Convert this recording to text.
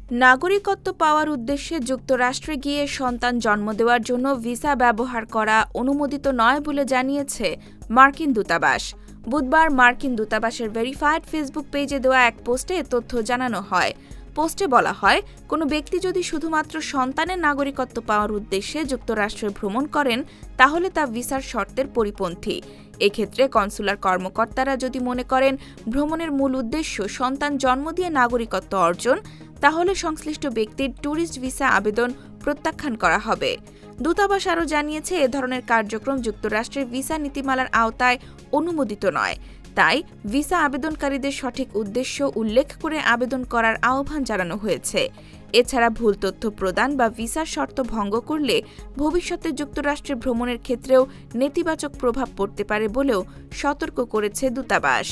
নাগরিকত্ব পাওয়ার উদ্দেশ্যে যুক্তরাষ্ট্রে গিয়ে সন্তান জন্ম দেওয়ার জন্য ভিসা ব্যবহার করা অনুমোদিত নয় বলে জানিয়েছে মার্কিন দূতাবাস। বুধবার মার্কিন দূতাবাসের ভেরিফাইড ফেসবুক পেজে দেওয়া এক পোস্টে এ তথ্য জানানো হয়। পোস্টে বলা হয়, কোনো ব্যক্তি যদি শুধুমাত্র সন্তানের নাগরিকত্ব পাওয়ার উদ্দেশ্যে যুক্তরাষ্ট্রে ভ্রমণ করেন তাহলে তা ভিসার শর্তের পরিপন্থী। এক্ষেত্রে কনসুলার কর্মকর্তারা যদি মনে করেন ভ্রমণের মূল উদ্দেশ্য সন্তান জন্ম দিয়ে নাগরিকত্ব অর্জন, তাহলে সংশ্লিষ্ট ব্যক্তির ট্যুরিস্ট ভিসা আবেদন প্রত্যাখ্যান করা হবে। দূতাবাস আরও জানিয়েছে, এ ধরনের কার্যক্রম যুক্তরাষ্ট্রের ভিসা নীতিমালার আওতায় অনুমোদিত নয়। তাই ভিসা আবেদনকারীদের সঠিক উদ্দেশ্য উল্লেখ করে আবেদন করার আহ্বান জানানো হয়েছে। এছাড়া ভুল তথ্য প্রদান বা ভিসার শর্ত ভঙ্গ করলে ভবিষ্যতে যুক্তরাষ্ট্রে ভ্রমণের ক্ষেত্রেও নেতিবাচক প্রভাব পড়তে পারে বলেও সতর্ক করেছে দূতাবাস।